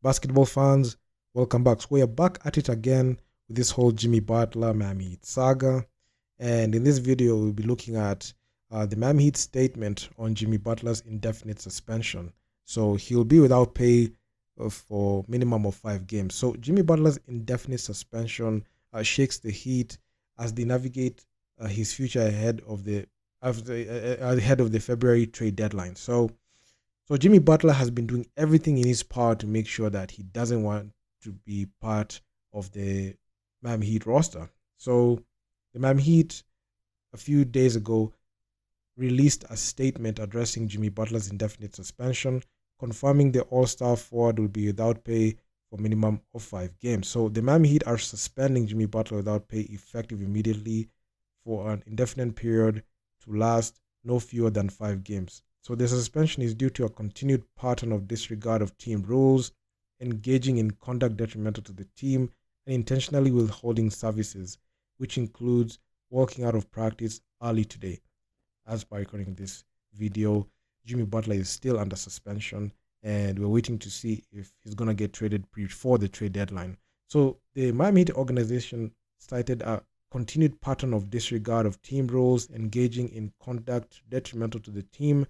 Basketball fans, welcome back. So we are back at it again with this whole Jimmy Butler Miami Heat saga. And in this video, we'll be looking at the Miami Heat statement on Jimmy Butler's indefinite suspension. So he'll be without pay for minimum of 5 games. So Jimmy Butler's indefinite suspension shakes the Heat as they navigate his future ahead of the February trade deadline. So Jimmy Butler has been doing everything in his power to make sure that he doesn't want to be part of the Miami Heat roster. So the Miami Heat a few days ago released a statement addressing Jimmy Butler's indefinite suspension, confirming the All-Star forward will be without pay for minimum of 5 games. So the Miami Heat are suspending Jimmy Butler without pay effective immediately for an indefinite period to last no fewer than 5 games. So the suspension is due to a continued pattern of disregard of team rules, engaging in conduct detrimental to the team, and intentionally withholding services, which includes walking out of practice early today. As by recording this video, Jimmy Butler is still under suspension, and we're waiting to see if he's going to get traded before the trade deadline. So the Miami Heat organization cited a continued pattern of disregard of team rules, engaging in conduct detrimental to the team,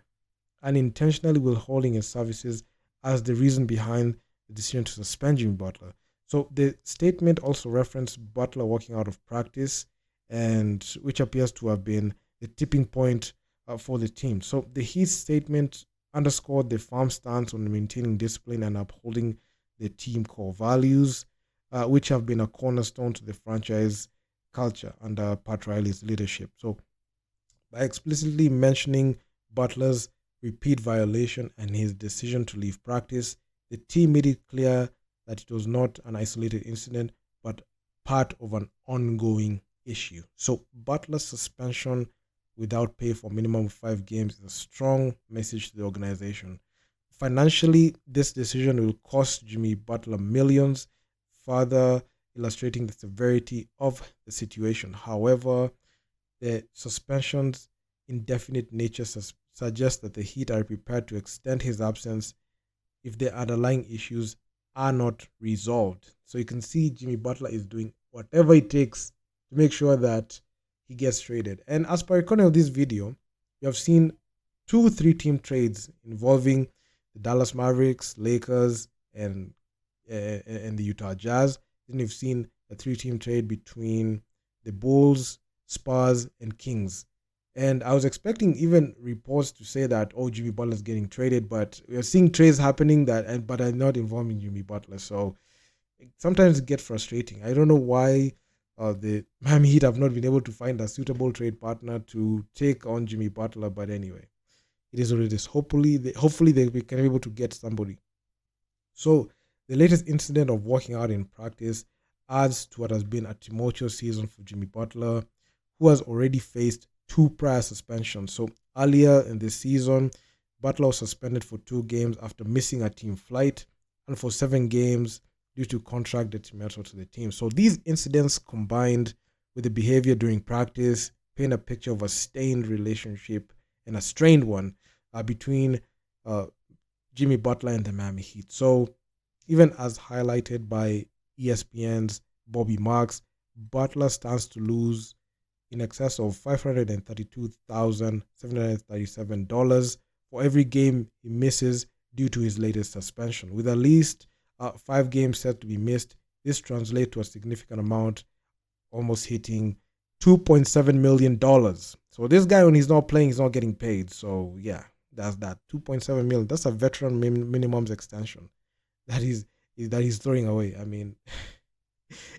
and intentionally withholding his services as the reason behind the decision to suspend Jimmy Butler. So the statement also referenced Butler walking out of practice, and which appears to have been the tipping point for the team. So the Heat statement underscored the firm stance on maintaining discipline and upholding the team core values, which have been a cornerstone to the franchise culture under Pat Riley's leadership. So by explicitly mentioning Butler's repeat violation and his decision to leave practice, the team made it clear that it was not an isolated incident, but part of an ongoing issue. So Butler's suspension without pay for minimum of 5 games is a strong message to the organization. Financially, this decision will cost Jimmy Butler millions, further illustrating the severity of the situation. However, the suspension's indefinite nature suggests that the Heat are prepared to extend his absence if the underlying issues are not resolved. So you can see Jimmy Butler is doing whatever it takes to make sure that he gets traded. And as per recording of this video, you have seen 2 3-team trades involving the Dallas Mavericks, Lakers, and the Utah Jazz. Then you've seen a 3-team trade between the Bulls, Spurs, and Kings. And I was expecting even reports to say that, oh, Jimmy Butler is getting traded, but we are seeing trades happening but are not involving Jimmy Butler. So sometimes it gets frustrating. I don't know why the Miami Heat have not been able to find a suitable trade partner to take on Jimmy Butler. But anyway, it is what it is. Hopefully they can be able to get somebody. So the latest incident of walking out in practice adds to what has been a tumultuous season for Jimmy Butler, who has already faced 2 prior suspensions. So earlier in this season, Butler was suspended for 2 games after missing a team flight, and for 7 games due to contract detrimental to the team. So these incidents combined with the behavior during practice paint a picture of a strained relationship and a strained one between Jimmy Butler and the Miami Heat. So even as highlighted by ESPN's Bobby Marks, Butler stands to lose in excess of $532,737 for every game he misses due to his latest suspension. With at least 5 games set to be missed, this translates to a significant amount, almost hitting $2.7 million. So this guy, when he's not playing, he's not getting paid. So yeah, that's that. $2.7 million. That's a veteran minimums extension that he's throwing away. I mean,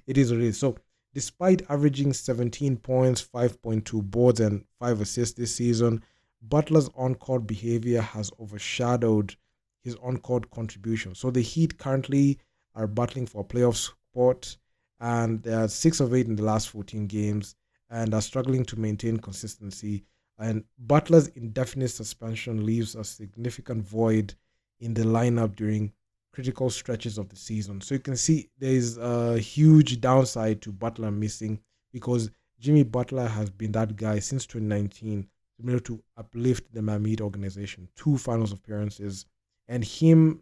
it is what it is. So despite averaging 17 points, 5.2 boards, and 5 assists this season, Butler's on-court behavior has overshadowed his on-court contribution. So the Heat currently are battling for a playoff spot, and they are 6 of 8 in the last 14 games and are struggling to maintain consistency. And Butler's indefinite suspension leaves a significant void in the lineup during critical stretches of the season. So you can see there is a huge downside to Butler missing, because Jimmy Butler has been that guy since 2019 to be able to uplift the Miami Heat organization, 2 finals appearances, and him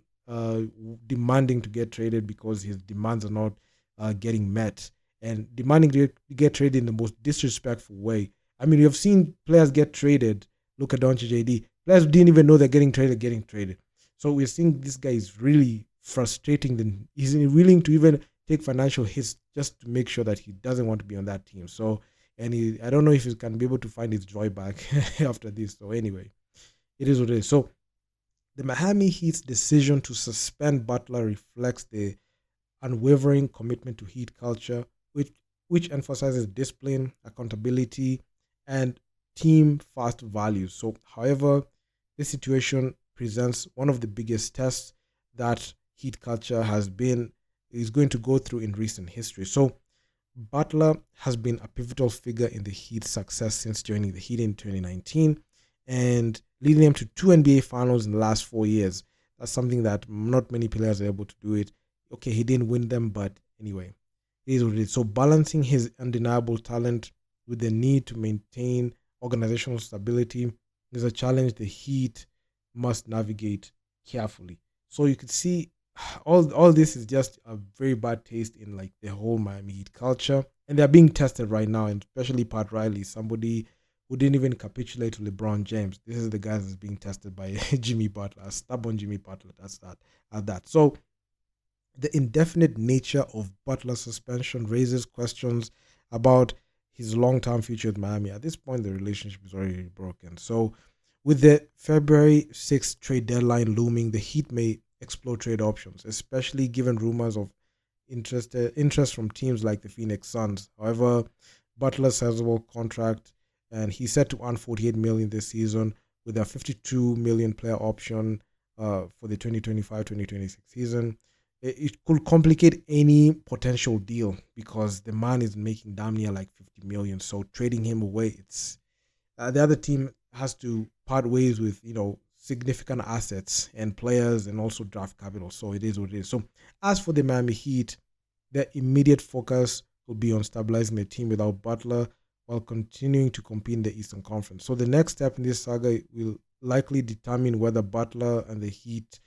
demanding to get traded because his demands are not getting met, and demanding to get traded in the most disrespectful way. I mean, you've seen players get traded. Look at Doncic, JD. Players didn't even know they're getting traded. So we're seeing this guy is really frustrating. Then he's willing to even take financial hits just to make sure that he doesn't want to be on that team. So, and I don't know if he can be able to find his joy back after this. So anyway, it is what it is. So the Miami Heat's decision to suspend Butler reflects the unwavering commitment to Heat culture, which emphasizes discipline, accountability, and team first values. So, however, this situation presents one of the biggest tests that Heat culture is going to go through in recent history. So, Butler has been a pivotal figure in the Heat's success since joining the Heat in 2019 and leading them to two NBA finals in the last 4 years. That's something that not many players are able to do it. Okay, he didn't win them, but anyway, it is what it is. So balancing his undeniable talent with the need to maintain organizational stability is a challenge the Heat must navigate carefully. So you could see all this is just a very bad taste in like the whole Miami Heat culture, and they're being tested right now, and especially Pat Riley, somebody who didn't even capitulate to LeBron James. This is the guy that's being tested by Jimmy Butler, a stubborn Jimmy Butler. That's that at that. So the indefinite nature of Butler's suspension raises questions about his long-term future with Miami. At this point, the relationship is already broken. So with the February 6th trade deadline looming, the Heat may explore trade options, especially given rumors of interest from teams like the Phoenix Suns. However, Butler's sizable contract, and he's set to earn $48 million this season with a $52 million player option for the 2025-2026 season. It could complicate any potential deal because the man is making damn near like $50 million. So trading him away, it's the other team has to part ways with significant assets and players and also draft capital. So it is what it is. So as for the Miami Heat, their immediate focus will be on stabilizing the team without Butler while continuing to compete in the Eastern Conference. So the next step in this saga will likely determine whether Butler and the Heat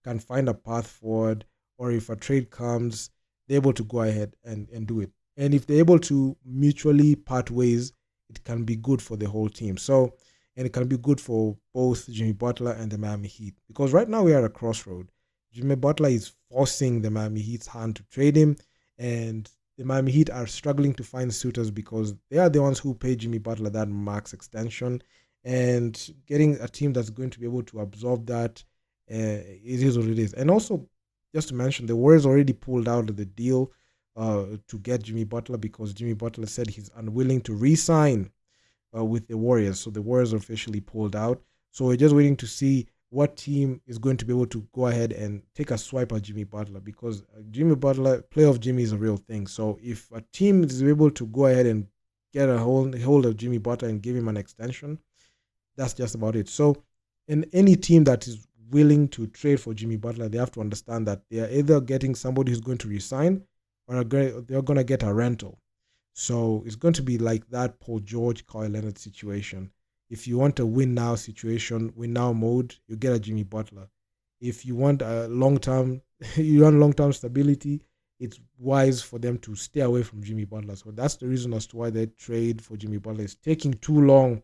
can find a path forward, or if a trade comes, they're able to go ahead and do it. And if they're able to mutually part ways, it can be good for the whole team. So, and it can be good for both Jimmy Butler and the Miami Heat. Because right now we are at a crossroad. Jimmy Butler is forcing the Miami Heat's hand to trade him, and the Miami Heat are struggling to find suitors because they are the ones who pay Jimmy Butler that max extension. And getting a team that's going to be able to absorb that, it is what it is. And also, just to mention, the Warriors already pulled out of the deal to get Jimmy Butler because Jimmy Butler said he's unwilling to re-sign with the Warriors. So the Warriors are officially pulled out. So we're just waiting to see what team is going to be able to go ahead and take a swipe at Jimmy Butler, because Jimmy Butler, playoff Jimmy, is a real thing. So if a team is able to go ahead and get a hold of Jimmy Butler and give him an extension, that's just about it. So in any team that is willing to trade for Jimmy Butler, they have to understand that they are either getting somebody who's going to resign or they're going to get a rental. So it's going to be like that Paul George, Kawhi Leonard situation. If you want a win now situation, win now mode, you get a Jimmy Butler. If you want a long-term stability, it's wise for them to stay away from Jimmy Butler. So that's the reason as to why they trade for Jimmy Butler is taking too long,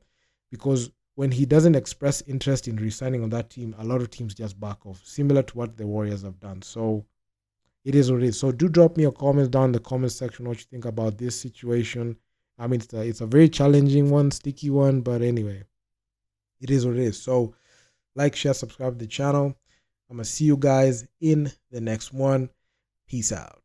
because when he doesn't express interest in resigning on that team, a lot of teams just back off, similar to what the Warriors have done. So it is what it is. So do drop me your comments down in the comment section what you think about this situation. I mean, it's a very challenging one, sticky one, but anyway, it is what it is. So like, share, subscribe to the channel. I'm going to see you guys in the next one. Peace out.